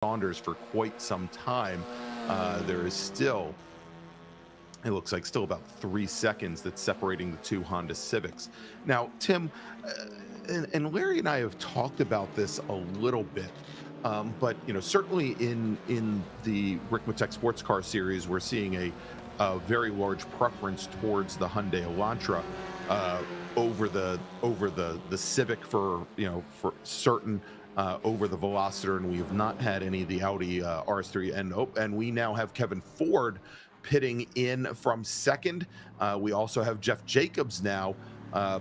Saunders for quite some time. There is still, it looks like still about 3 seconds that's separating the two Honda Civics. Now, Tim, and Larry and I have talked about this a little bit, but certainly in the Ricmotech sports car series, we're seeing a very large preference towards the Hyundai Elantra over the Civic for certain. Over the Veloster, and we have not had any of the Audi RS3, and we now have Kevin Ford pitting in from second. We also have Jeff Jacobs now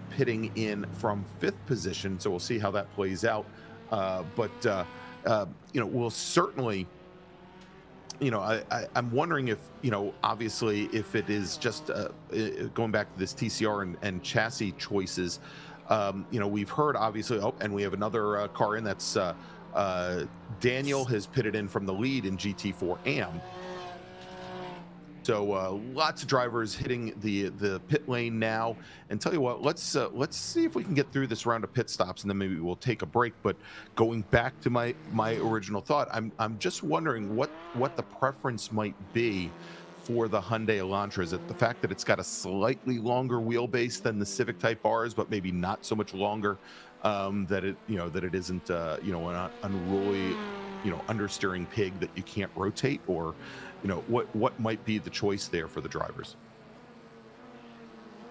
pitting in from 5th position, so we'll see how that plays out. But we'll certainly, I'm wondering if, obviously if it is just going back to this TCR and chassis choices. We've heard obviously, and we have another car in that's Daniel has pitted in from the lead in GT4 AM. So lots of drivers hitting the pit lane now. And tell you what, let's see if we can get through this round of pit stops, and then maybe we'll take a break. But going back to my original thought, I'm just wondering what the preference might be for the Hyundai Elantra. Is it the fact that it's got a slightly longer wheelbase than the Civic Type R's, but maybe not so much longer, that it isn't an unruly understeering pig that you can't rotate, or what might be the choice there for the drivers?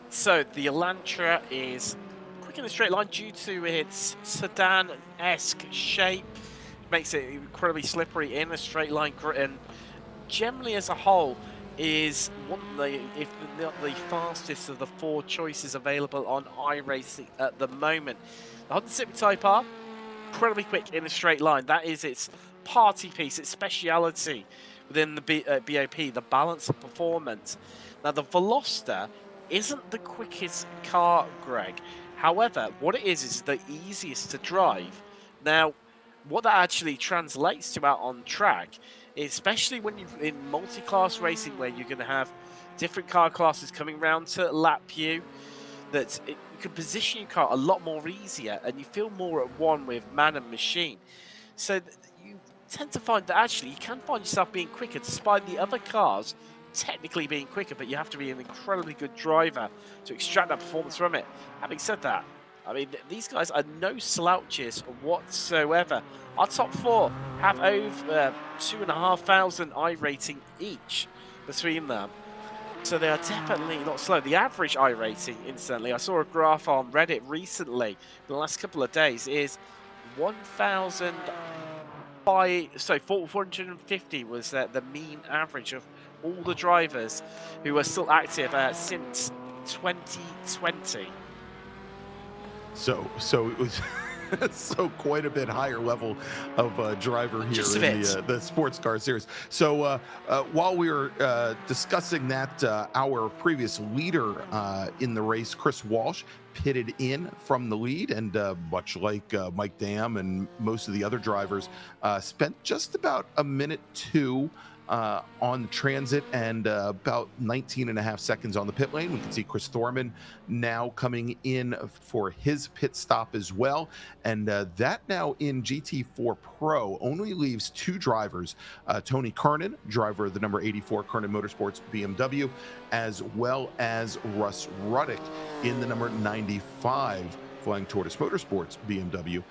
So the Elantra is quick in a straight line due to its sedan-esque shape. Makes it incredibly slippery in a straight line, and generally as a whole is one of the, if not the fastest of the 4 choices available on iRacing at the moment. The Honda Civic Type R, incredibly quick in a straight line. That is its party piece, its speciality within the BOP, the balance of performance. Now, the Veloster isn't the quickest car, Greg. However, what it is the easiest to drive. Now, what that actually translates to out on track, especially when you're in multi-class racing where you're going to have different car classes coming around to lap you, that you can position your car a lot more easier and you feel more at one with man and machine. So you tend to find that actually you can find yourself being quicker despite the other cars technically being quicker, but you have to be an incredibly good driver to extract that performance from it. Having said that, I mean, these guys are no slouches whatsoever. Our top 4 have over 2,500 iRating each between them. So they are definitely not slow. The average iRating, incidentally, I saw a graph on Reddit recently, in the last couple of days, is 450 was the mean average of all the drivers who are still active since 2020. So it was so quite a bit higher level of driver here in the sports car series. So while we were discussing that, our previous leader in the race, Chris Walsh, pitted in from the lead, and much like Mike Dam and most of the other drivers, spent just about a minute 2 on the transit and about 19.5 seconds on the pit lane. We can see Chris Thorman now coming in for his pit stop as well. And that now in GT4 Pro only leaves 2 drivers, Tony Kernan, driver of the number 84 Kernan Motorsports BMW, as well as Russ Ruddick in the number 95 Flying Tortoise Motorsports BMW.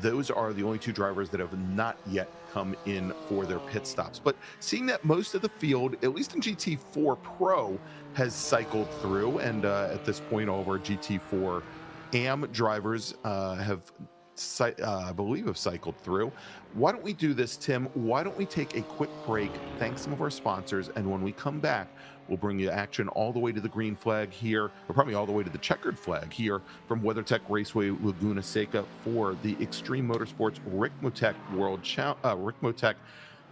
Those are the only 2 drivers that have not yet come in for their pit stops. But seeing that most of the field, at least in GT4 Pro, has cycled through, and at this point all of our GT4 AM drivers I believe have cycled through. Why don't we do this, Tim? Why don't we take a quick break, thank some of our sponsors, and when we come back, we'll bring you action all the way to the green flag here, or probably all the way to the checkered flag here from WeatherTech Raceway Laguna Seca for the Extreme Motorsports Ricmotech Ricmotech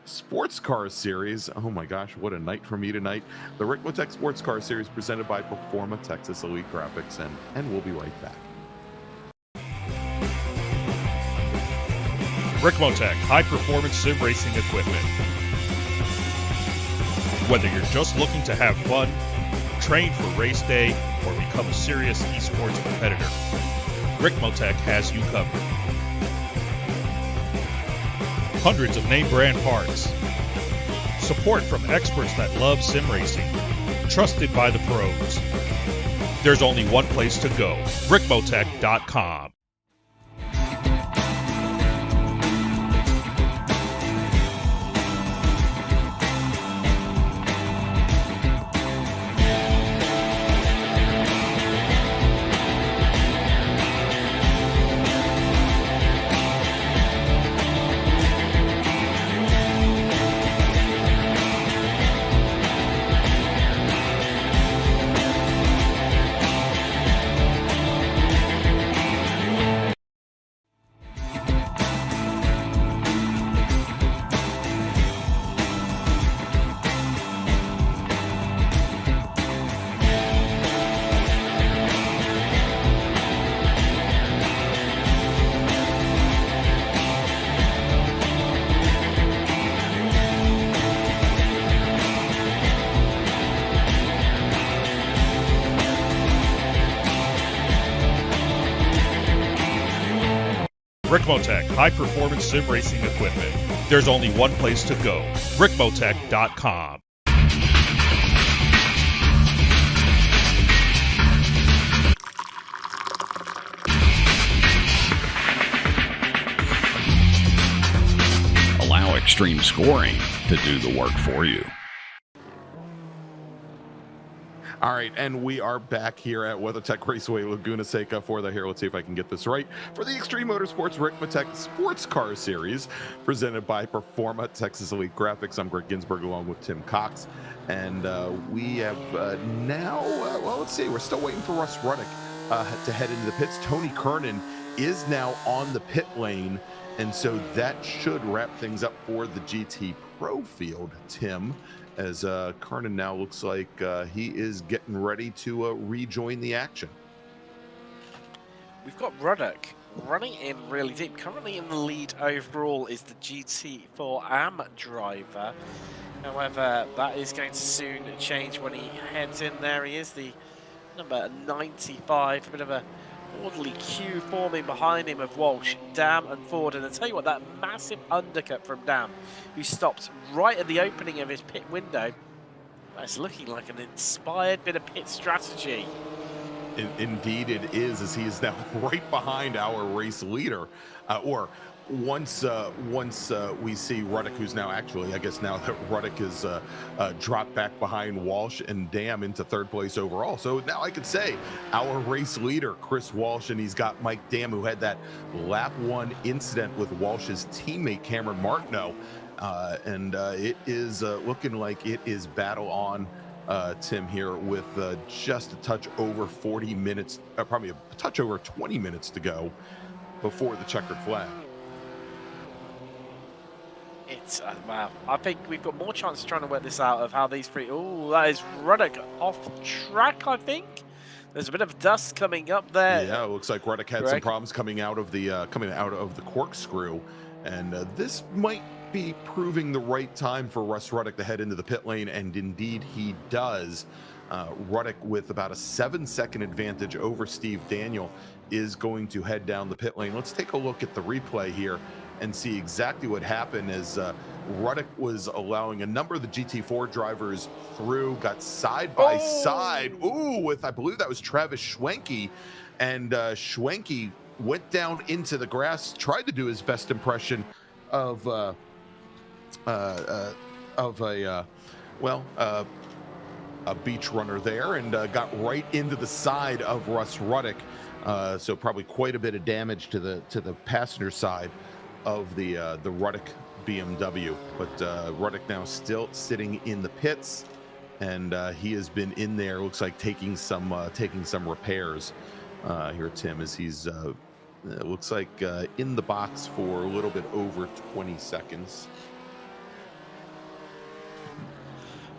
Sports Car Series. Oh my gosh, what a night for me tonight. The Ricmotech Sports Car Series presented by Performa Texas Elite Graphics, and we'll be right back. Ricmotech, high-performance sim racing equipment. Whether you're just looking to have fun, train for race day, or become a serious esports competitor, Ricmotech has you covered. hundreds of name brand parts, support from experts that love sim racing, trusted by the pros. There's only one place to go, Ricmotech.com. Ricmotech, high-performance sim racing equipment. There's only one place to go, Ricmotech.com. Allow extreme scoring to do the work for you. All right, and we are back here at WeatherTech Raceway, Laguna Seca for the, here, let's see if I can get this right, for the Extreme Motorsports Ricmotech Sports Car Series, presented by Performa Texas Elite Graphics. I'm Greg Ginsburg along with Tim Cox, and we have now, well, let's see, we're still waiting for Russ Ruddick to head into the pits. Tony Kernan is now on the pit lane, and so that should wrap things up for the GT Pro field, Tim, as Kernan now looks like he is getting ready to rejoin the action. We've got Ruddock running in really deep. Currently in the lead overall is the GT4 AM driver. However, that is going to soon change when he heads in. There he is, the number 95. A bit of a orderly queue forming behind him of Walsh, Dam and Ford. And I'll tell you what, that massive undercut from Dam, who stopped right at the opening of his pit window, that's looking like an inspired bit of pit strategy. Indeed it is, as he is now right behind our race leader, or once we see Ruddick, who's now actually, I guess now that Ruddick is dropped back behind Walsh and Dam into third place overall. So now I could say our race leader, Chris Walsh, and he's got Mike Dam, who had that lap one incident with Walsh's teammate, Cameron Martineau. And it is looking like it is battle on, Tim, here with just a touch over 40 minutes, probably a touch over 20 minutes to go before the checkered flag. It's, wow, I think we've got more chance of trying to work this out of how these three, oh, that is Ruddock off track, I think. There's a bit of dust coming up there. Yeah, it looks like Ruddock had some problems coming out of the corkscrew, and this might be proving the right time for Russ Ruddock to head into the pit lane, and indeed he does. Ruddock, with about a 7-second advantage over Steve Daniel, is going to head down the pit lane. Let's take a look at the replay here and see exactly what happened as Ruddock was allowing a number of the GT4 drivers through, got side by side, with, I believe that was Travis Schwenke, and Schwenke went down into the grass, tried to do his best impression of a beach runner there, and got right into the side of Russ Ruddock. So probably quite a bit of damage to the passenger side of the Ruddock BMW. But Ruddock now still sitting in the pits, and he has been in there, looks like taking some repairs here, Tim, as he's looks like in the box for a little bit over 20 seconds.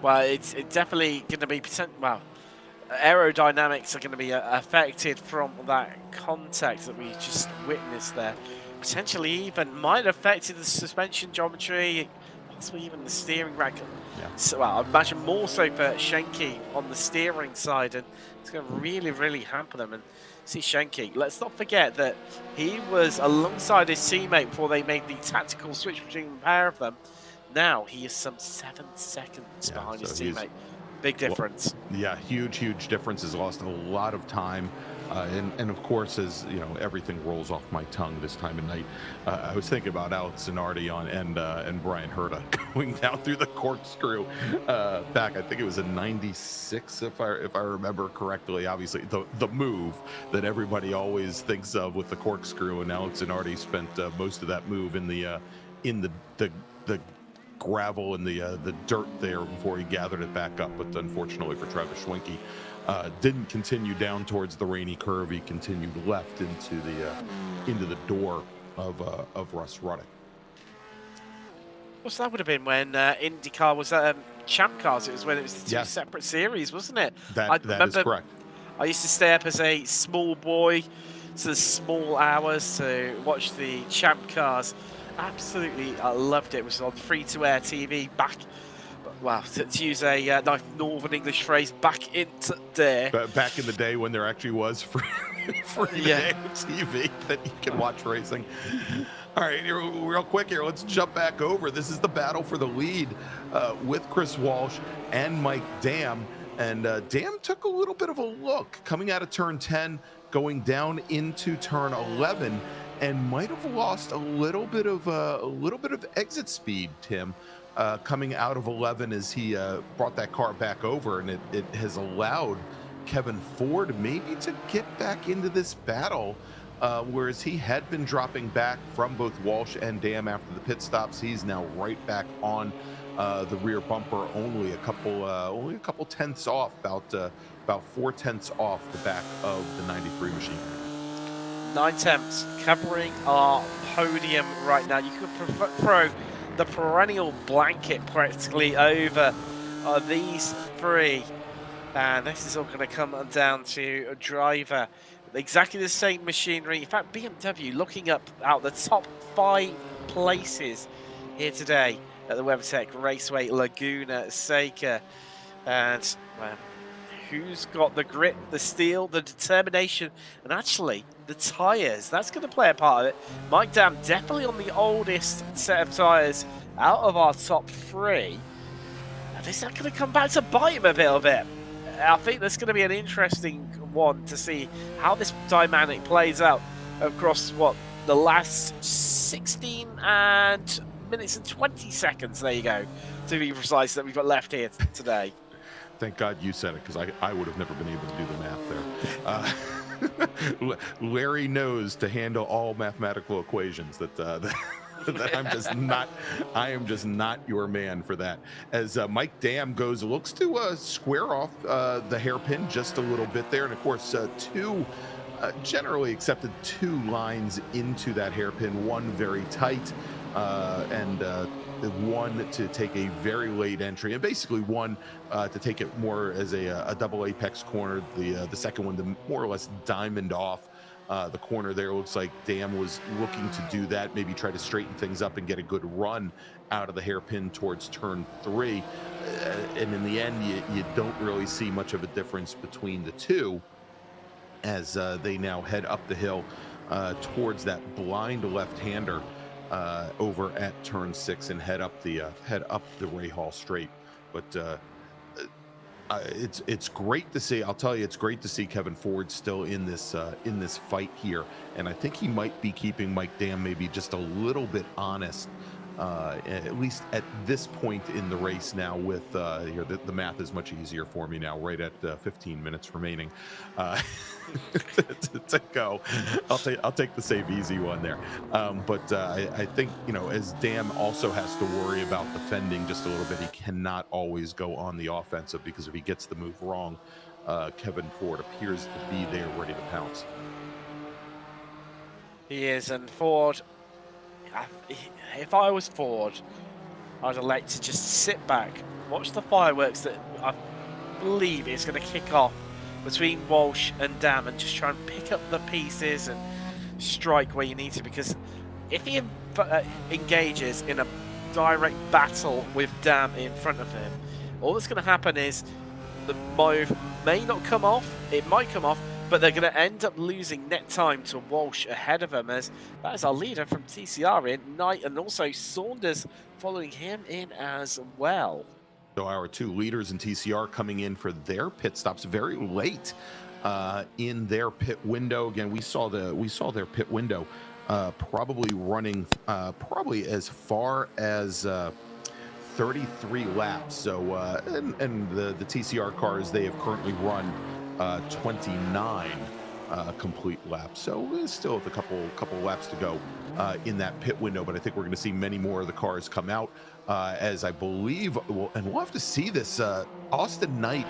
Well, it's definitely going to be aerodynamics are going to be affected from that contact that we just witnessed there. Potentially even might have affected the suspension geometry, possibly even the steering rack. Yeah. So, well, I imagine more so for Schenke on the steering side, and it's going to really, really hamper them. And See Shanky, let's not forget that he was alongside his teammate before they made the tactical switch between the pair of them. Now he is some 7 seconds behind his teammate. Big difference. Well, yeah, huge difference. Has lost a lot of time. And of course, as you know, everything rolls off my tongue this time of night. I was thinking about Alex Zanardi and Brian Herta going down through the corkscrew back. I think it was in '96, if I remember correctly. Obviously, the move that everybody always thinks of with the corkscrew, and Alex Zanardi spent most of that move in the gravel and the dirt there before he gathered it back up. But unfortunately for Travis Schwenke, didn't continue down towards the rainy curve. He continued left into the door of Russ Ruddock. Well, so that would have been when IndyCar was Champ Cars. It was when it was the two separate series, wasn't it? That is correct. I used to stay up as a small boy to the small hours to watch the Champ Cars. Absolutely, I loved it. It was on free-to-air TV back. Well, to use a nice Northern English phrase, back into there. But back in the day when there actually was free TV that you can watch racing. All right, here, real quick here, let's jump back over. This is the battle for the lead with Chris Walsh and Mike Dam. And Dam took a little bit of a look coming out of turn 10, going down into turn 11, and might have lost a little bit of exit speed, Tim. Coming out of 11 as he brought that car back over, and it has allowed Kevin Ford maybe to get back into this battle, whereas he had been dropping back from both Walsh and Dam after the pit stops. He's now right back on the rear bumper, only a couple tenths off, about 4 tenths off the back of the 93 machine. 9 tenths covering our podium right now. You could throw the perennial blanket practically over these three, and this is all going to come down to a driver. Exactly the same machinery. In fact, BMW looking up out the top 5 places here today at the WeatherTech Raceway Laguna Seca. And well, who's got the grit, the steel, the determination, and actually the tyres? That's going to play a part of it. Mike Dam definitely on the oldest set of tyres out of our top 3. And is that going to come back to bite him a little bit? I think that's going to be an interesting one to see how this dynamic plays out across the last 16 minutes and 20 seconds. There you go, to be precise, that we've got left here today. Thank God you said it, because I would have never been able to do the math there. Larry knows to handle all mathematical equations. That I am just not your man for that. As Mike Dam looks to square off the hairpin just a little bit there, and of course two generally accepted 2 lines into that hairpin, one very tight and one to take a very late entry, and basically one to take it more as a double apex corner. The second one to more or less diamond off the corner there. Looks like Dam was looking to do that, maybe try to straighten things up and get a good run out of the hairpin towards turn 3. And in the end, you don't really see much of a difference between the two as they now head up the hill towards that blind left-hander over at turn 6 and head up the Ray Hall straight. But it's great to see. I'll tell you, it's great to see Kevin Ford still in this fight here, and I think he might be keeping Mike Dam maybe just a little bit honest, at least at this point in the race now. With here, the math is much easier for me now, right at 15 minutes remaining to go. I'll take the save easy one there. But I think, as Dam also has to worry about defending just a little bit, he cannot always go on the offensive, because if he gets the move wrong, Kevin Ford appears to be there ready to pounce. He is, and Ford, if I was Ford, I'd elect to just sit back, watch the fireworks that I believe is going to kick off between Walsh and Dam, and just try and pick up the pieces and strike where you need to. Because if he engages in a direct battle with Dam in front of him, all that's going to happen is the move may not come off, it might come off, but they're going to end up losing net time to Walsh ahead of them, as that is our leader from TCR in, Knight, and also Saunders following him in as well. So our two leaders in TCR coming in for their pit stops very late in their pit window. Again, we saw their pit window probably running probably as far as 33 laps. So and the TCR cars, they have currently run 29 complete laps. So we still have a couple laps to go in that pit window, but I think we're going to see many more of the cars come out as I believe, and we'll have to see this. Austin Knight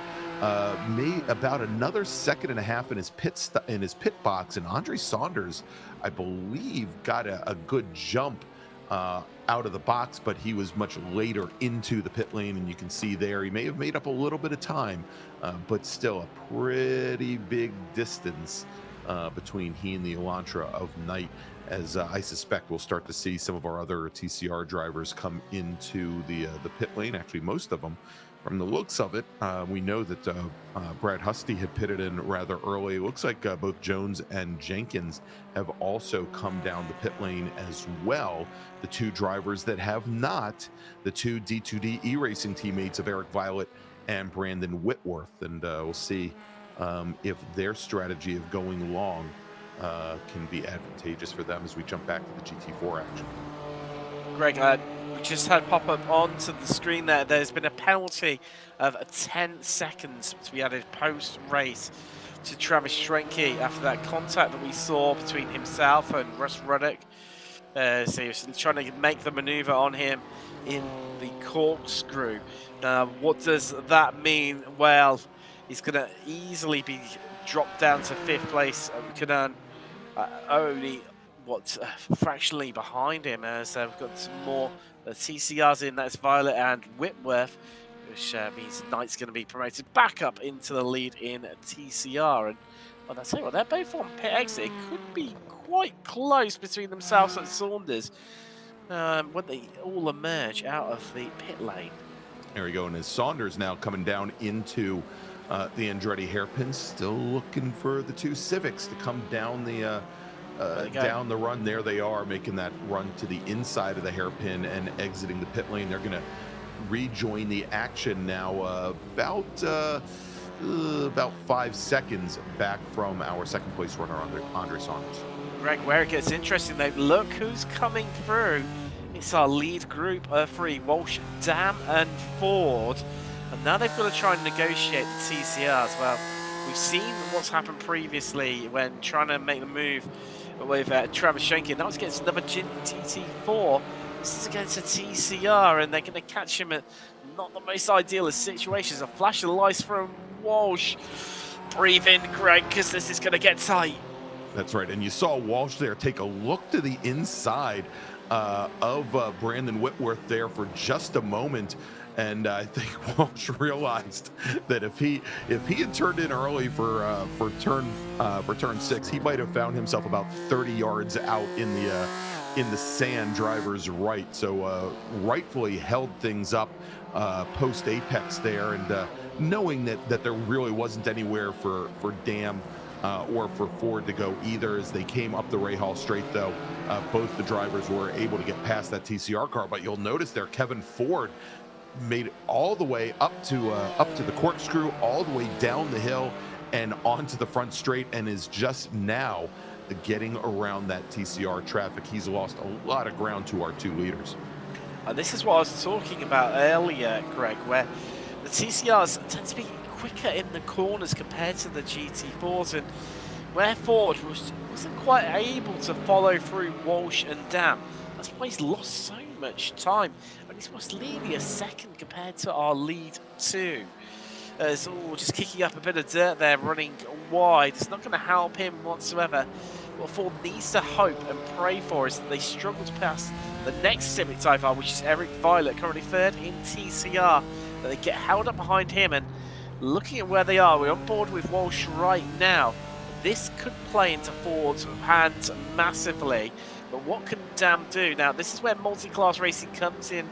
made about another second and a half in his pit box, and Andre Saunders, I believe, got a good jump out of the box, but he was much later into the pit lane, and you can see there he may have made up a little bit of time, but still a pretty big distance between he and the Elantra of Knight, as I suspect we'll start to see some of our other TCR drivers come into the pit lane. Actually, most of them. From the looks of it, we know that Brad Husty had pitted in rather early. It looks like both Jones and Jenkins have also come down the pit lane as well. The two drivers that have not, the two D2D iRacing teammates of Eric Violet and Brandon Whitworth. And we'll see if their strategy of going long can be advantageous for them as we jump back to the GT4 action. Greg, we just had pop up onto the screen there. There's been a penalty of 10 seconds to be added post-race to Travis Schrenke after that contact that we saw between himself and Russ Ruddock. So he was trying to make the maneuver on him in the corkscrew. What does that mean? Well, he's going to easily be dropped down to 5th place. We can earn only fractionally behind him, as we've got some more TCRs in. That's Violet and Whitworth, which means Knight's going to be promoted back up into the lead in TCR. And well, that's it. Well, they're both on pit exit. It could be quite close between themselves and Saunders when they all emerge out of the pit lane. There we go. And as Saunders now coming down into the Andretti hairpin, still looking for the two Civics to come down the down the run. There they are, making that run to the inside of the hairpin and exiting the pit lane. They're going to rejoin the action now, about 5 seconds back from our second place runner, Andre Saunders. Greg, where it gets interesting though, look who's coming through. It's our lead group of 3, Walsh, Dam and Ford. And now they've got to try and negotiate the TCRs. Well, we've seen what's happened previously when trying to make the move with Travis Schrenke. Now it's against another GT4. This is against a TCR, and they're going to catch him at not the most ideal of situations. A flash of lights from Walsh. Breathe in, Greg, because this is going to get tight. That's right, and you saw Walsh there take a look to the inside of Brandon Whitworth there for just a moment. And I think Walsh realized that if he had turned in early for turn 6, he might have found himself about 30 yards out in the sand, driver's right. So rightfully held things up post apex there, and knowing that there really wasn't anywhere for Dam or for Ford to go either. As they came up the Rahal straight, though, both the drivers were able to get past that TCR car. But you'll notice there, Kevin Ford made it all the way up to the corkscrew, all the way down the hill and onto the front straight, and is just now getting around that TCR traffic. He's lost a lot of ground to our two leaders. This is what I was talking about earlier, Greg, where the TCRs tend to be quicker in the corners compared to the GT4s, and where Ford wasn't quite able to follow through Walsh and Dam. That's why he's lost so much time, and he's lost nearly a second compared to our lead 2. So just kicking up a bit of dirt there, running wide. It's not going to help him whatsoever. What Ford needs to hope and pray for is that they struggle to pass the next Civic Type R, which is Eric Violet, currently 3rd in TCR, that they get held up behind him. And looking at where they are, we're on board with Walsh right now. This could play into Ford's hands massively. But what can Dam do? Now, this is where multi-class racing comes in,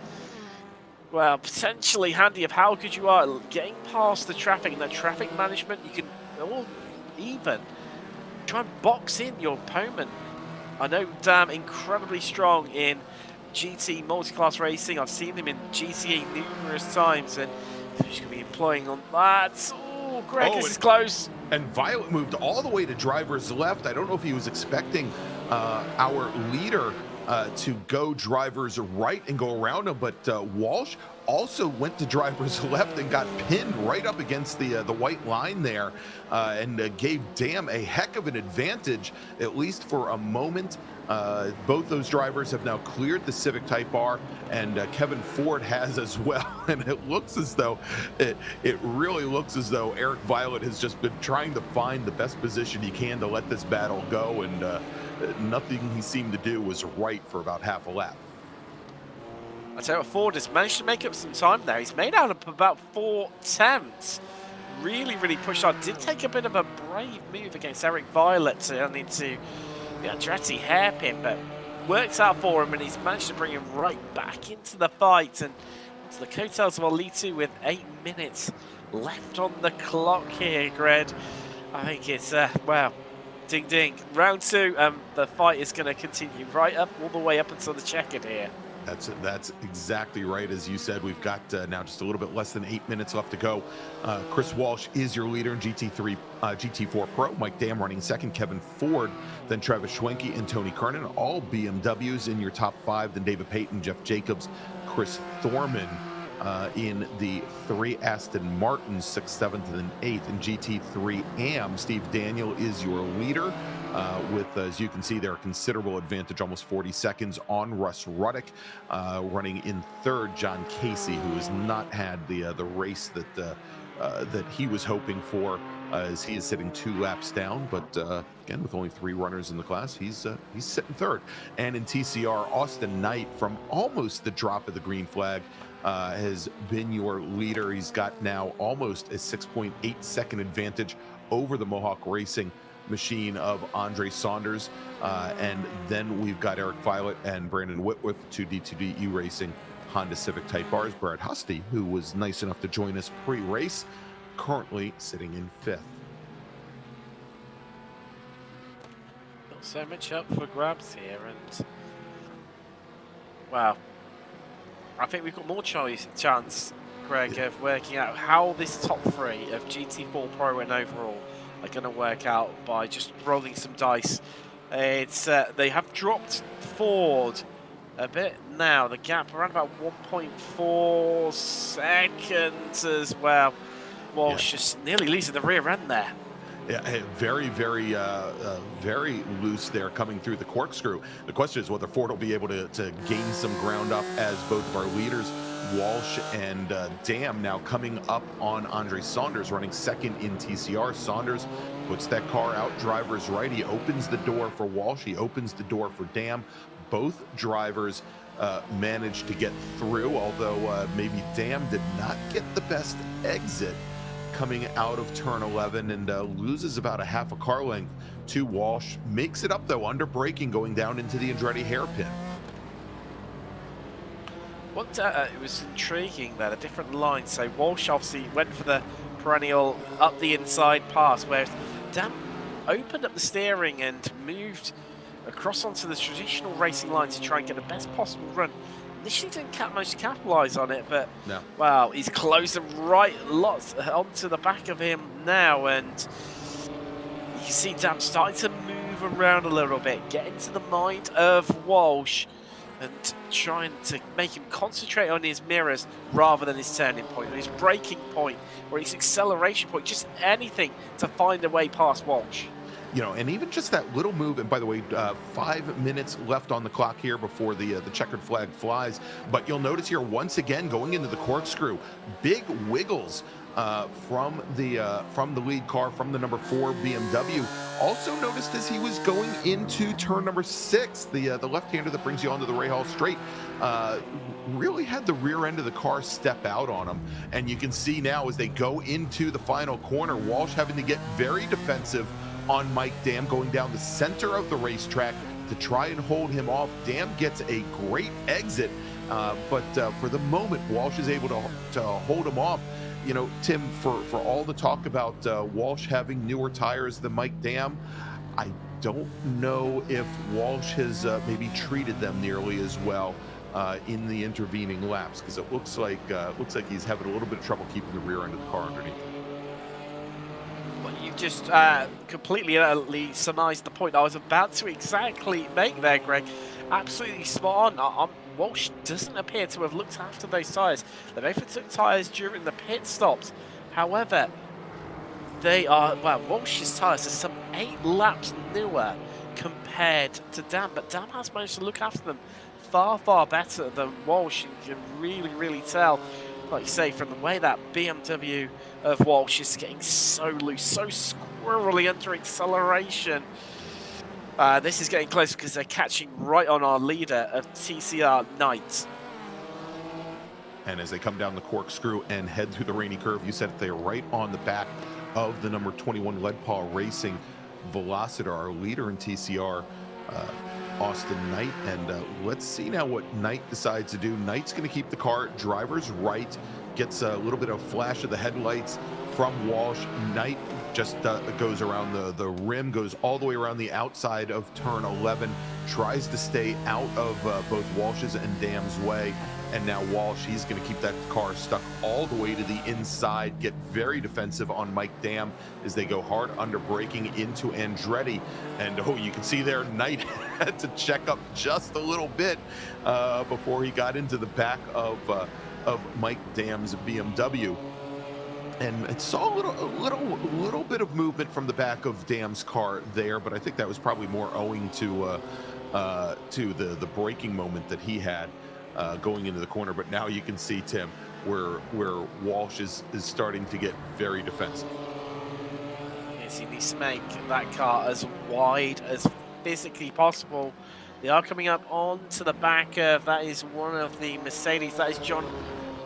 well, potentially handy of how good you are at getting past the traffic and that traffic management. You can all even. Try and box in your opponent. I know Dam incredibly strong in GT multi-class racing. I've seen him in GTA numerous times, and he's going to be employing on that. Oh, Greg, this is close. And Violet moved all the way to driver's left. I don't know if he was expecting our leader to go driver's right and go around him, but Walsh also went to driver's left and got pinned right up against the white line there, and gave Dam a heck of an advantage, at least for a moment. Both those drivers have now cleared the Civic Type R, and Kevin Ford has as well. And it looks as though, it really looks as though Eric Violet has just been trying to find the best position he can to let this battle go, and nothing he seemed to do was right for about half a lap. I tell you what, Ford has managed to make up some time there. He's made out of about 4 attempts. Really, really pushed on. Did take a bit of a brave move against Eric Violet to need to Andretti hairpin, but works out for him, and he's managed to bring him right back into the fight and to the coattails of our lead 2 with 8 minutes left on the clock here, Greg. I think it's, wow, ding ding. Round 2, the fight is going to continue right up, all the way up until the checkered here. That's exactly right. As you said, we've got now just a little bit less than 8 minutes left to go. Chris Walsh is your leader in GT4 Pro. Mike Dam running second. Kevin Ford, then Travis Schwenke and Tony Kernan, all BMWs in your top 5. Then David Payton, Jeff Jacobs, Chris Thorman in the 3 Aston Martins, 6th, 7th, and 8th. In GT3 AM, Steve Daniel is your leader. With, as you can see there, a considerable advantage, almost 40 seconds on Russ Ruddick. Running in 3rd, John Casey, who has not had the race that he was hoping for, as he is sitting 2 laps down. But again, with only 3 runners in the class, he's sitting 3rd. And in TCR, Austin Knight, from almost the drop of the green flag, has been your leader. He's got now almost a 6.8 second advantage over the Mohawk Racing machine of Andre Saunders, and then we've got Eric Violet and Brandon Whitworth, 2D2DU Racing Honda Civic Type R's. Brad Husty, who was nice enough to join us pre-race, currently sitting in 5th. Not so much up for grabs here, and wow, I think we've got more chance, Greg, of working out how this top 3 of GT4 Pro and overall are going to work out by just rolling some dice. It's they have dropped Ford a bit now. The gap around about 1.4 seconds as well. Walsh just nearly losing the rear end there. Yeah, very, very, very loose there coming through the corkscrew. The question is whether Ford will be able to gain some ground up, as both of our leaders, Walsh and Dam, now coming up on Andre Saunders, running 2nd in TCR. Saunders puts that car out driver's right. He opens the door for Walsh. He opens the door for Dam. Both drivers managed to get through, although maybe Dam did not get the best exit coming out of turn 11, and loses about a half a car length to Walsh. Makes it up though under braking, going down into the Andretti hairpin. What it was intriguing that a different line. So Walsh obviously went for the perennial up the inside pass, whereas Dam opened up the steering and moved across onto the traditional racing line to try and get the best possible run. Initially didn't manage to capitalise on it, but no. Wow, he's closing right lots onto the back of him now, and you see Dam starting to move around a little bit, get into the mind of Walsh, and trying to make him concentrate on his mirrors rather than his turning point, or his braking point, or his acceleration point, just anything to find a way past Walsh. You know, and even just that little move, and by the way, 5 minutes left on the clock here before the checkered flag flies. But you'll notice here, once again, going into the corkscrew, big wiggles from the lead car, from the number 4 BMW. Also noticed as he was going into turn number 6, the left-hander that brings you onto the Rahal Straight, really had the rear end of the car step out on him. And you can see now as they go into the final corner, Walsh having to get very defensive on Mike Dam, going down the center of the racetrack to try and hold him off. Dam gets a great exit, but for the moment, Walsh is able to hold him off. You know, Tim, for all the talk about Walsh having newer tires than Mike Dam, I don't know if Walsh has maybe treated them nearly as well in the intervening laps, because it looks like he's having a little bit of trouble keeping the rear end of the car underneath him. Well, you just completely utterly surmised the point I was about to exactly make there, Greg. Absolutely spot on. Walsh doesn't appear to have looked after those tyres. They both took tyres during the pit stops. However, they are, well, Walsh's tyres are some 8 laps newer compared to Dam, but Dam has managed to look after them far, far better than Walsh. You can really, really tell, like you say, from the way that BMW of Walsh is getting so loose, so squirrely under acceleration. This is getting close because they're catching right on our leader of TCR Knight. And as they come down the corkscrew and head through the rainy curve, you said they're right on the back of the number 21 Lead Paw Racing Velocitor, our leader in TCR, Austin Knight. And let's see now what Knight decides to do. Knight's going to keep the car driver's right, gets a little bit of flash of the headlights from Walsh. Knight just goes around the rim, goes all the way around the outside of turn 11, tries to stay out of both Walsh's and Dam's way. And now Walsh, he's going to keep that car stuck all the way to the inside, get very defensive on Mike Dam as they go hard under braking into Andretti. And oh, you can see there, Knight had to check up just a little bit before he got into the back of Mike Dam's BMW. And it saw a little bit of movement from the back of Dam's car there, but I think that was probably more owing to the braking moment that he had going into the corner. But now you can see, Tim, where Walsh is starting to get very defensive. Yes, he needs to make that car as wide as physically possible. They are coming up onto the back of, that is one of the Mercedes, that is John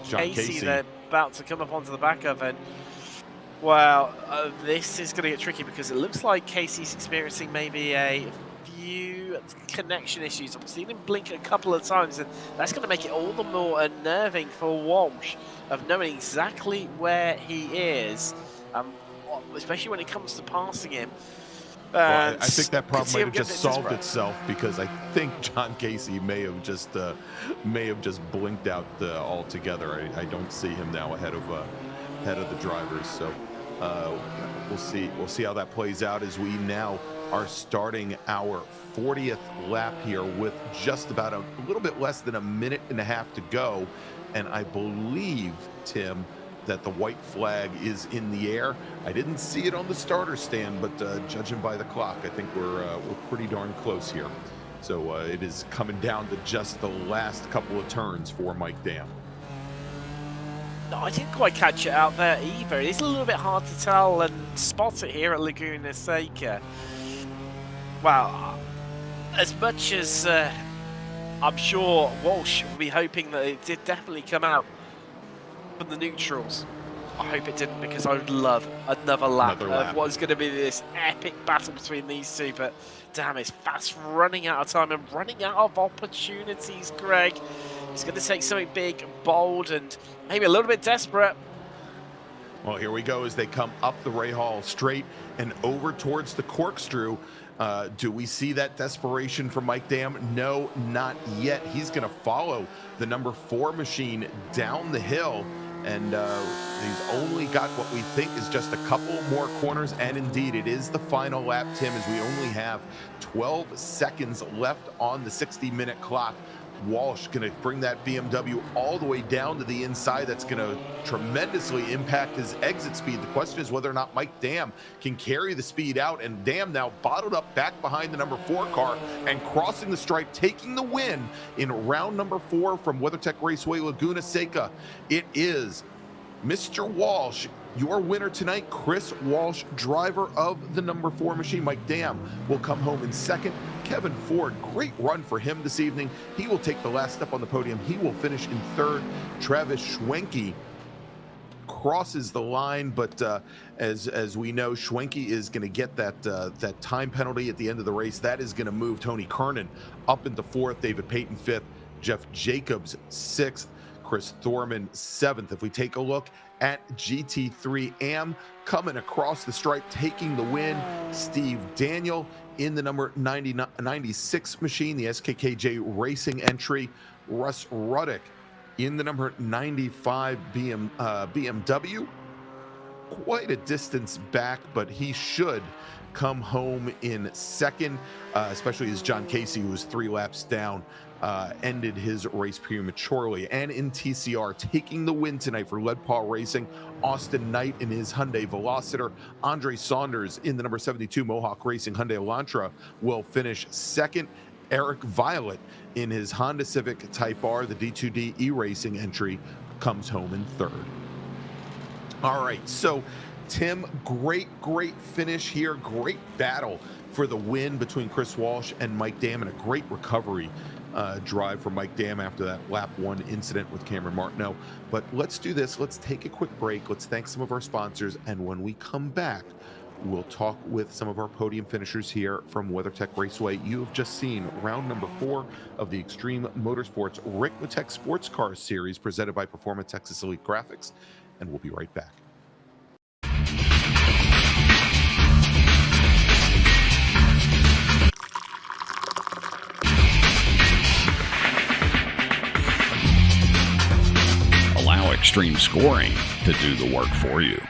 Casey. They're about to come up onto the back of it. Well, this is going to get tricky because it looks like Casey's experiencing maybe a few connection issues. I've seen him blink a couple of times, and that's going to make it all the more unnerving for Walsh of knowing exactly where he is, especially when it comes to passing him. Well, I think that problem might have just solved itself, because I think John Casey may have just blinked out altogether. I don't see him now ahead of the drivers. So we'll see how that plays out as we now are starting our 40th lap here with just about a little bit less than a minute and a half to go. And I believe, Tim, that the white flag is in the air. I didn't see it on the starter stand, but judging by the clock, I think we're pretty darn close here. So it is coming down to just the last couple of turns for Mike Dam. No, I didn't quite catch it out there either. It is a little bit hard to tell and spot it here at Laguna Seca. Well, as much as I'm sure Walsh will be hoping that it did definitely come out from the neutrals, I hope it didn't, because I would love another lap of what is going to be this epic battle between these two. But damn, it's fast running out of time and running out of opportunities, Greg. It's going to take something big, bold, and maybe a little bit desperate. Well, here we go as they come up the Rahal straight and over towards the corkscrew. Do we see that desperation from Mike Dam? No, not yet. He's going to follow the number 4 machine down the hill, and he's only got what we think is just a couple more corners. And indeed, it is the final lap, Tim, as we only have 12 seconds left on the 60-minute clock. Walsh going to bring that BMW all the way down to the inside. That's going to tremendously impact his exit speed. The question is whether or not Mike Dam can carry the speed out, and Dam now bottled up back behind the number 4 car and crossing the stripe, taking the win in round number 4 from WeatherTech Raceway Laguna Seca. It is Mr. Walsh, your winner tonight. Chris Walsh, driver of the number 4 machine. Mike Dam will come home in second. Kevin Ford, great run for him this evening. He will take the last step on the podium. He will finish in third. Travis Schwenke crosses the line, but as we know, Schwenke is going to get that time penalty at the end of the race. That is going to move Tony Kernan up into fourth, David Payton fifth, Jeff Jacobs 6th, Chris Thorman 7th. If we take a look at GT3 AM, coming across the stripe, taking the win, Steve Daniel in the number 96 machine, the SKKJ Racing entry. Russ Ruddick in the number 95 BMW. Quite a distance back, but he should come home in second, especially as John Casey, who was 3 laps down, ended his race prematurely. And in TCR, taking the win tonight for Lead Paw Racing, Austin Knight in his Hyundai Velociter. Andre Saunders in the number 72 Mohawk Racing Hyundai Elantra will finish second. Eric Violet in his Honda Civic Type R, the D2D E-Racing entry, comes home in third. All right, so Tim, great finish here. Great battle for the win between Chris Walsh and Mike Dam, and a great recovery drive for Mike Dam after that lap 1 incident with Cameron Martineau. But let's do this. Let's take a quick break. Let's thank some of our sponsors, and when we come back, we'll talk with some of our podium finishers here from WeatherTech Raceway. You have just seen round number 4 of the Extreme Motorsports Ricmotech Sports Car Series presented by Performance Texas Elite Graphics, and we'll be right back. Allow extreme scoring to do the work for you.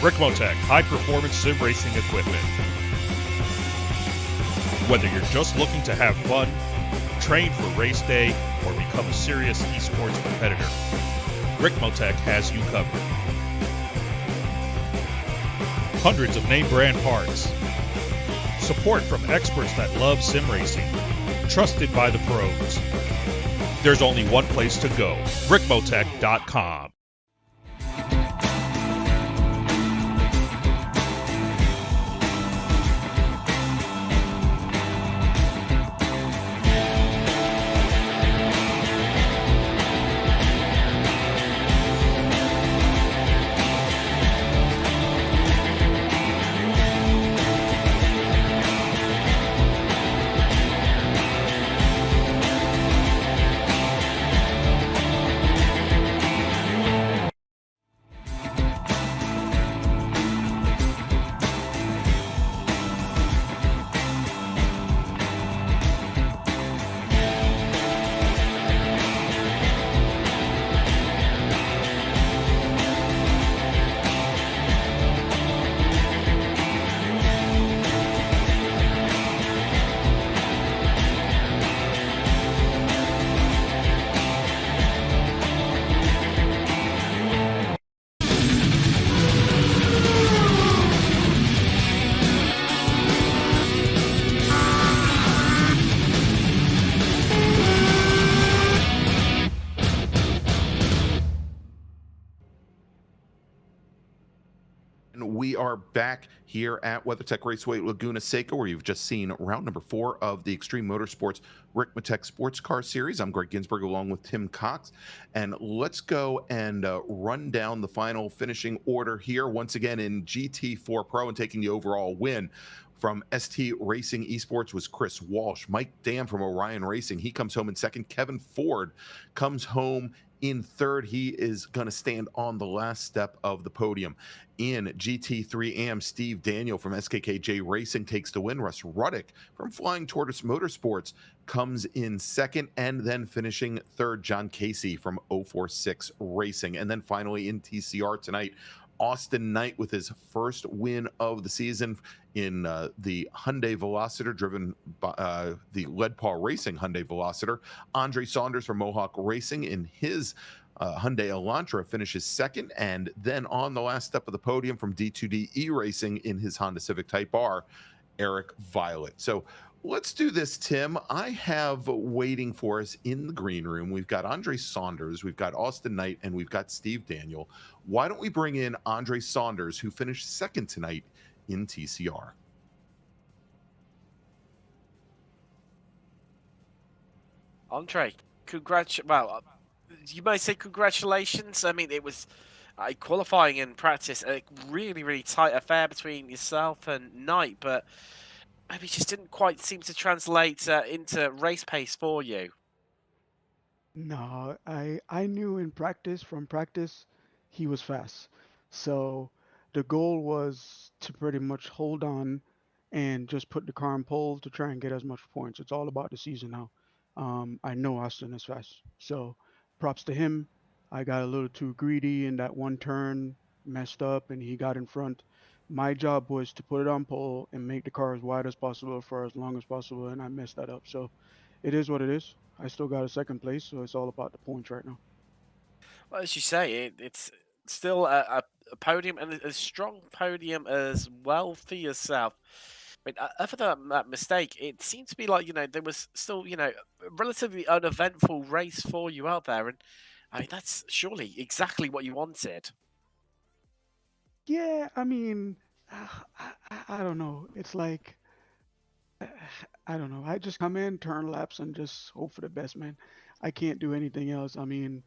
Ricmotech high-performance sim racing equipment. Whether you're just looking to have fun, train for race day, or become a serious esports competitor, Ricmotech has you covered. Hundreds of name brand parts. Support from experts that love sim racing. Trusted by the pros. There's only one place to go, Ricmotech.com. We are back here at WeatherTech Raceway Laguna Seca, where you've just seen round number 4 of the Extreme Motorsports Ricmotech Sports Car Series. I'm Greg Ginsburg along with Tim Cox, and let's go and run down the final finishing order here. Once again in GT4 Pro, and taking the overall win from ST Racing Esports was Chris Walsh. Mike Dam from Orion Racing, he comes home in second. Kevin Ford comes home in third. He is going to stand on the last step of the podium. In GT3 AM, Steve Daniel from SKKJ Racing takes the win. Russ Ruddick from Flying Tortoise Motorsports comes in second, and then finishing third, John Casey from 046 Racing. And then finally in TCR tonight, Austin Knight with his first win of the season in the Hyundai Velociter, driven by the Lead Paw Racing Hyundai Velociter. Andre Saunders from Mohawk Racing in his Hyundai Elantra finishes second, and then on the last step of the podium from D2D E-Racing in his Honda Civic Type R, Eric Violet. So let's do this, Tim. I have waiting for us in the green room, we've got Andre Saunders, we've got Austin Knight, and we've got Steve Daniel. Why don't we bring in Andre Saunders, who finished second tonight in TCR? Andre, you might say congratulations. I mean, it was qualifying and practice, a really tight affair between yourself and Knight, but maybe just didn't quite seem to translate into race pace for you. No, I knew in practice, from practice, he was fast. So the goal was to pretty much hold on and just put the car in pole to try and get as much points. It's all about the season now. I know Austin is fast. So props to him. I got a little too greedy in that one turn, messed up, and he got in front. My job was to put it on pole and make the car as wide as possible for as long as possible, and I messed that up. So it is what it is. I still got a second place, so it's all about the points right now. Well, as you say, it's still a podium and a strong podium as well for yourself. I mean, other than that mistake, it seemed to be like, there was still, a relatively uneventful race for you out there. And I mean, that's surely exactly what you wanted. Yeah, I mean, I don't know. It's like I don't know. I just come in, turn laps, and just hope for the best, man. I can't do anything else. I mean,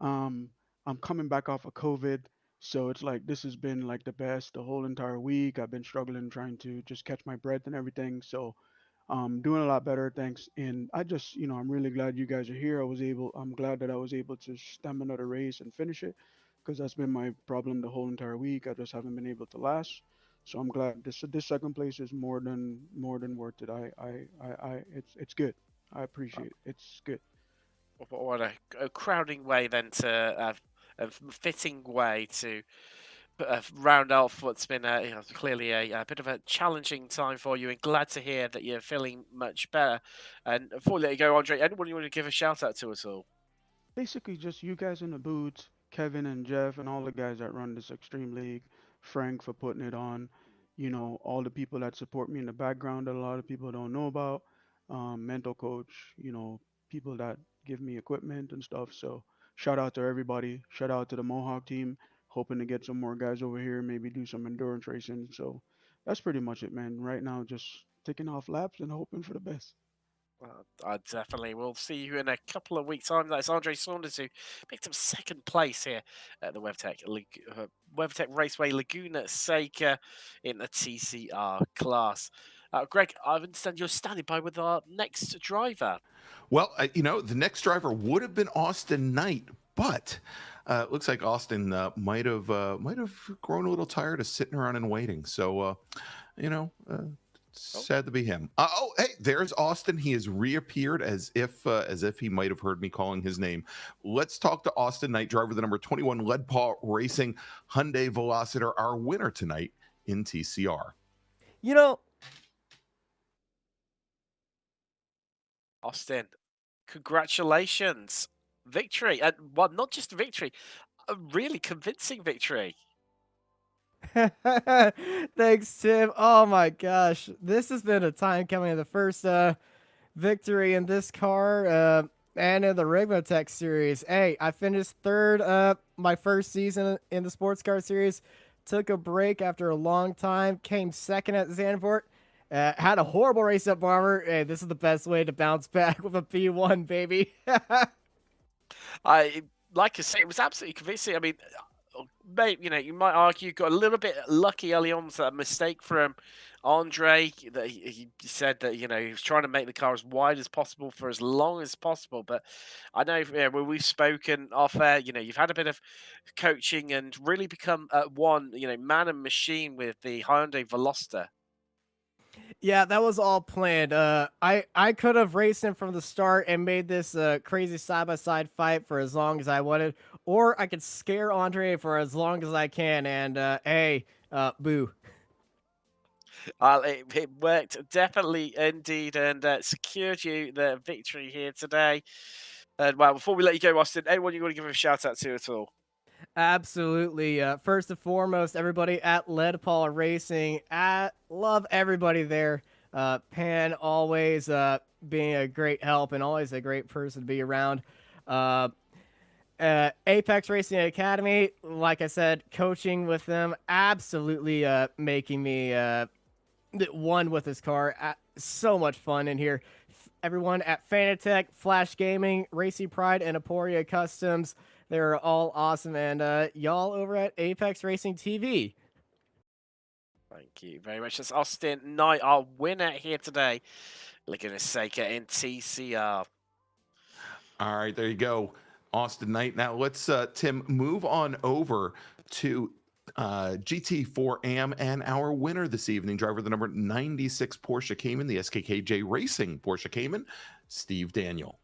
Um, I'm coming back off of COVID, so it's like this has been like the best the whole entire week. I've been struggling trying to just catch my breath and everything. So doing a lot better, thanks. And I just, I'm really glad you guys are here. I'm glad that I was able to stem another race and finish it, because that's been my problem the whole entire week. I just haven't been able to last. So I'm glad this second place is more than worth it. It's good. I appreciate it. It's good. What a crowding way then to a fitting way to round off what's been clearly a bit of a challenging time for you, and glad to hear that you're feeling much better. And before we let you go, Andre, anyone you want to give a shout out to at all? Basically just you guys in the boots, Kevin and Jeff and all the guys that run this Extreme League, Frank for putting it on, all the people that support me in the background that a lot of people don't know about, mental coach, people that give me equipment and stuff. So shout out to everybody. Shout out to the Mohawk team. Hoping to get some more guys over here, maybe do some endurance racing. So that's pretty much it, man. Right now, just taking off laps and hoping for the best. I definitely will see you in a couple of weeks' time. That's Andre Saunders, who picked up second place here at the WebTech Raceway Laguna Seca in the TCR class. Greg, I understand you're standing by with our next driver. Well, the next driver would have been Austin Knight, but looks like Austin might have grown a little tired of sitting around and waiting. So, sad to be him. Hey, there's Austin. He has reappeared as if he might have heard me calling his name. Let's talk to Austin Knight, driver of the number 21 Lead Paw Racing Hyundai Velociter, our winner tonight in TCR. You know, Austin, congratulations. Victory. And well, not just victory, a really convincing victory. thanks, Tim. Oh my gosh, this has been a time coming. The first victory in this car and in the Ricmotech series. Hey, I finished third my first season in the sports car series. Took a break after a long time. Came second at Zandvoort. Had a horrible race up Barber. Hey, this is the best way to bounce back with a P1, baby. I like I say, it was absolutely convincing. I mean, maybe you might argue you got a little bit lucky early on with that mistake from Andre. That he said that he was trying to make the car as wide as possible for as long as possible. But I know when we've spoken off air, you've had a bit of coaching and really become one man and machine with the Hyundai Veloster. Yeah, that was all planned. I could have raced him from the start and made this crazy side by side fight for as long as I wanted, or I could scare Andre for as long as I can. And hey, boo. It worked definitely indeed, and secured you the victory here today. And well, before we let you go, Austin, anyone you want to give a shout out to at all? Absolutely. First and foremost, everybody at Lead Paw Racing. I love everybody there. Pan always being a great help and always a great person to be around. Apex Racing Academy, like I said, coaching with them, absolutely making me one with this car. So much fun in here. Everyone at Fanatec, Flash Gaming, Racing Pride, and Aporia Customs. They're all awesome. And y'all over at Apex Racing TV. Thank you very much. That's Austin Knight, our winner here today. Laguna Seca in TCR. All right, there you go, Austin Knight. Now let's, Tim, move on over to GT4 AM and our winner this evening, driver the number 96 Porsche Cayman, the SKKJ Racing Porsche Cayman, Steve Daniel.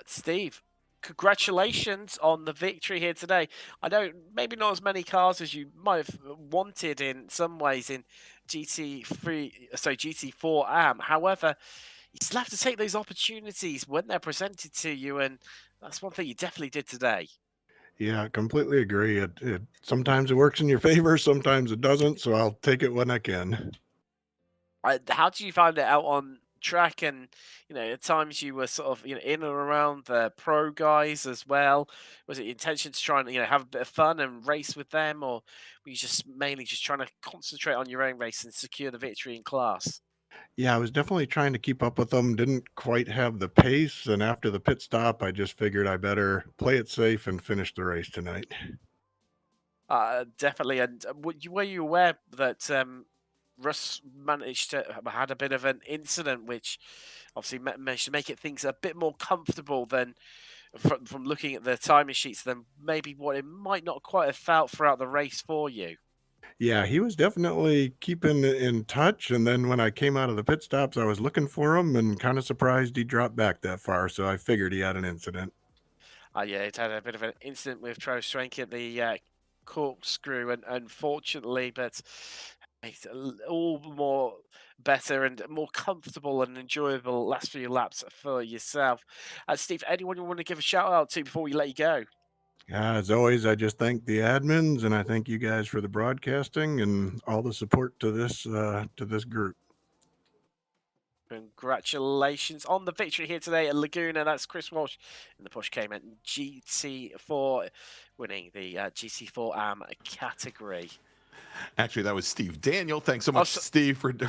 Steve, congratulations on the victory here today. I know maybe not as many cars as you might have wanted in some ways in GT4 AM. However, you still have to take those opportunities when they're presented to you, and that's one thing you definitely did today. Yeah, completely agree. Sometimes it works in your favor, sometimes it doesn't. So I'll take it when I can. How do you find it out on track? And at times you were sort of in and around the pro guys as well. Was it your intention to try and have a bit of fun and race with them, or were you just mainly just trying to concentrate on your own race and secure the victory in class? Yeah, I was definitely trying to keep up with them. Didn't quite have the pace, and after the pit stop, I just figured I better play it safe and finish the race tonight. Definitely. And were you aware that Russ managed to had a bit of an incident, which obviously managed to make things a bit more comfortable than from looking at the timing sheets than maybe what it might not quite have felt throughout the race for you? Yeah, he was definitely keeping in touch. And then when I came out of the pit stops, I was looking for him and kind of surprised he dropped back that far. So I figured he had an incident. Yeah, it had a bit of an incident with Travis Schwenk at the corkscrew, and unfortunately, but it's all more better and more comfortable and enjoyable last few laps for yourself. Steve, anyone you want to give a shout out to before we let you go? As always, I just thank the admins and I thank you guys for the broadcasting and all the support to this group. Congratulations on the victory here today at Laguna. That's Chris Walsh in the Porsche Cayman GT4, winning the GT4 AM category. Actually, that was Steve Daniel. Thanks so much, Steve, for who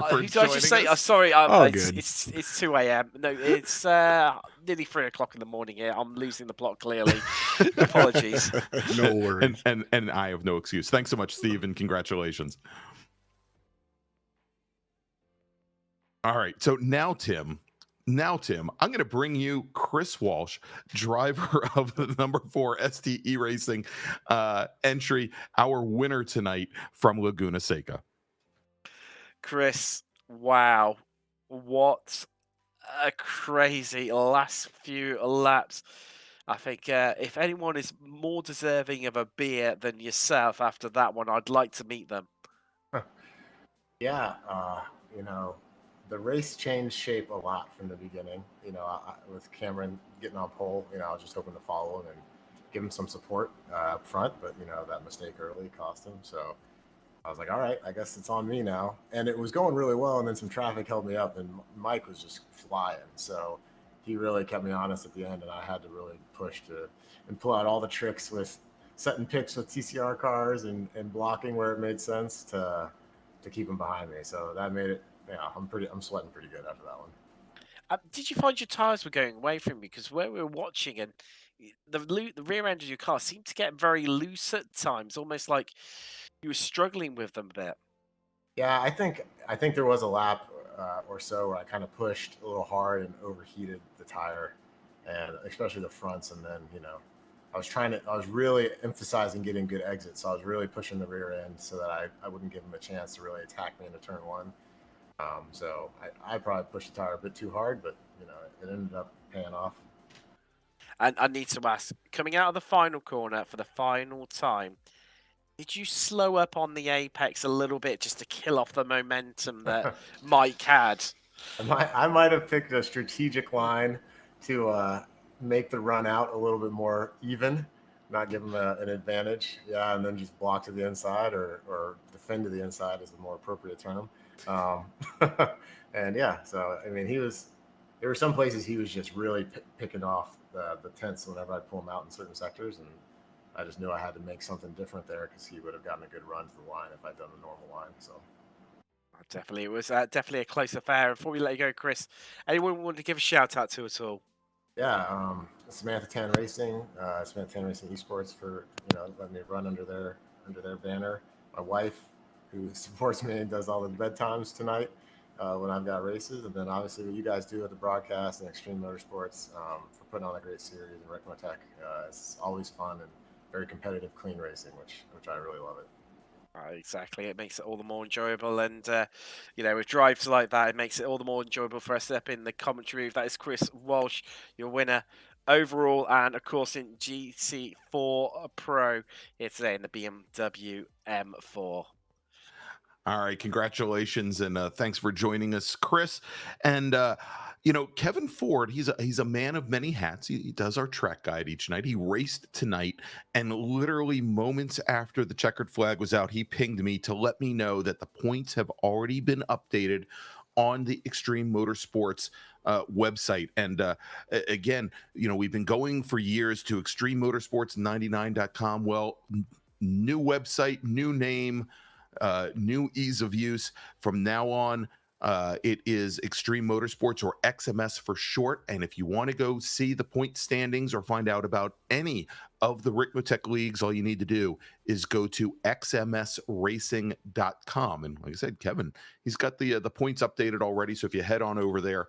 joining did I just say? us. Sorry, good. it's 2 a.m. No, it's nearly 3 o'clock in the morning here. I'm losing the plot clearly. Apologies. No worries. And I have no excuse. Thanks so much, Steve, and congratulations. All right, so now, Tim, I'm going to bring you Chris Walsh, driver of the number 4 SDE Racing entry, our winner tonight from Laguna Seca. Chris, wow, what a crazy last few laps. I think if anyone is more deserving of a beer than yourself after that one, I'd like to meet them. Yeah, the race changed shape a lot from the beginning. With Cameron getting on pole, I was just hoping to follow him and give him some support up front, but that mistake early cost him. So I was like, all right, I guess it's on me now. And it was going really well, and then some traffic held me up, and Mike was just flying. So he really kept me honest at the end, and I had to really push and pull out all the tricks with setting picks with TCR cars and blocking where it made sense to keep him behind me. So that made it. Yeah, I'm sweating pretty good after that one. Did you find your tires were going away from you? Because where we were watching, and the rear end of your car seemed to get very loose at times, almost like you were struggling with them a bit. Yeah, I think there was a lap or so where I kind of pushed a little hard and overheated the tire, and especially the fronts. And then I was really emphasizing getting good exits, so I was really pushing the rear end so that I wouldn't give him a chance to really attack me into turn one. So I probably pushed the tire a bit too hard, but it ended up paying off. And I need to ask, coming out of the final corner for the final time, did you slow up on the apex a little bit just to kill off the momentum that Mike had? I might have picked a strategic line to make the run out a little bit more even, not give him an advantage. Yeah, and then just block to the inside or defend to the inside is the more appropriate term. And yeah, so I mean, there were some places he was just really picking off the tenths whenever I pull him out in certain sectors, and I just knew I had to make something different there because he would have gotten a good run to the line if I'd done a normal line. So definitely, it was definitely a close affair. Before we let you go, Chris, anyone want to give a shout out to at all? Yeah, Samantha Tan Racing Esports for letting me run under their banner. my wife, who supports me and does all the bedtimes tonight when I've got races, and then obviously what you guys do at the broadcast and Extreme Motorsports for putting on a great series in Ricmotech. It's always fun and very competitive, clean racing, which I really love it. Exactly, it makes it all the more enjoyable, and with drives like that, it makes it all the more enjoyable for us up in the commentary booth. That is Chris Walsh, your winner overall, and of course in GT4 Pro here today in the BMW M4. All right, congratulations, and thanks for joining us, Chris. And Kevin Ford, he's a man of many hats. He does our track guide each night. He raced tonight, and literally moments after the checkered flag was out, he pinged me to let me know that the points have already been updated on the Extreme Motorsports website. And again, we've been going for years to extrememotorsports99.com. Well, new website, new name, new ease of use. From now on, it is Extreme Motorsports, or XMS for short. And if you want to go see the point standings or find out about any of the Ricmotech leagues, all you need to do is go to xmsracing.com. And like I said, Kevin, he's got the points updated already. So if you head on over there,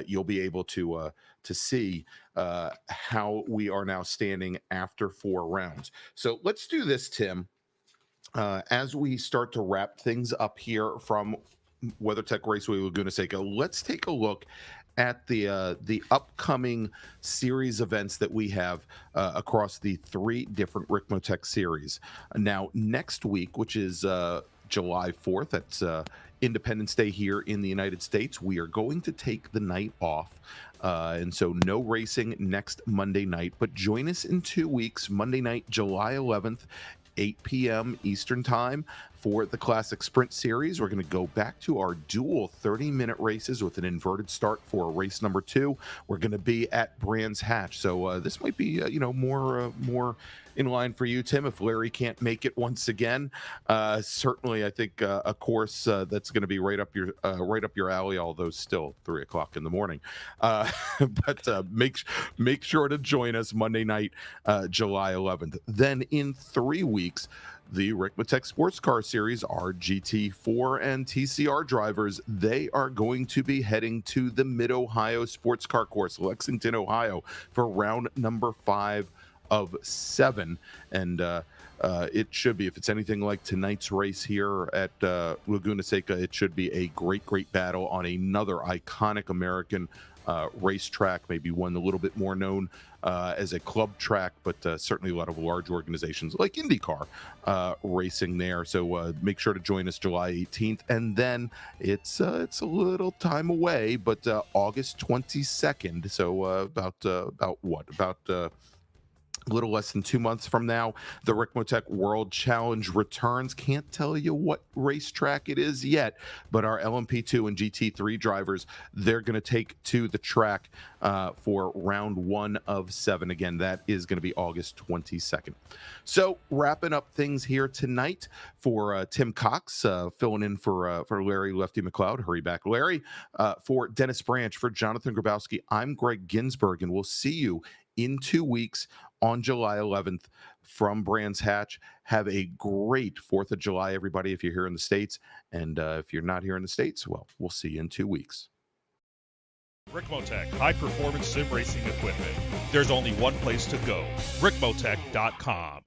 you'll be able to see how we are now standing after 4 rounds. So let's do this, Tim. As we start to wrap things up here from WeatherTech Raceway Laguna Seca, let's take a look at the upcoming series events that we have across the 3 different Ricmotech series. Now, next week, which is July 4th, that's Independence Day here in the United States, we are going to take the night off. And so no racing next Monday night, but join us in 2 weeks, Monday night, July 11th, 8 p.m. Eastern Time for the Classic Sprint Series. We're going to go back to our dual 30-minute races with an inverted start for race number 2. We're going to be at Brands Hatch. So this might be, more in line for you, Tim, if Larry can't make it once again. Certainly, I think a course that's going to be right up your alley, although still 3 o'clock in the morning. But make sure to join us Monday night, July 11th. Then in 3 weeks, the Ricmotech Sports Car Series, our GT4 and TCR drivers, they are going to be heading to the Mid-Ohio Sports Car Course, Lexington, Ohio, for round number 5 of 7. And it should be, if it's anything like tonight's race here at Laguna Seca, it should be a great battle on another iconic American racetrack, maybe one a little bit more known as a club track, but certainly a lot of large organizations like IndyCar racing there. So make sure to join us July 18th, and then it's a little time away, but August 22nd. So about a little less than 2 months from now, the Ricmotech World Challenge returns. Can't tell you what racetrack it is yet, but our LMP2 and GT3 drivers, they're going to take to the track for round 1 of 7. Again, that is going to be August 22nd. So wrapping up things here tonight for Tim Cox, filling in for Larry Lefty McLeod. Hurry back, Larry. For Dennis Branch, for Jonathan Grabowski, I'm Greg Ginsburg, and we'll see you in 2 weeks on July 11th from Brands Hatch. Have a great 4th of July, everybody, if you're here in the States. And if you're not here in the States, well, we'll see you in 2 weeks. Ricmotech, high-performance sim racing equipment. There's only one place to go, ricmotech.com.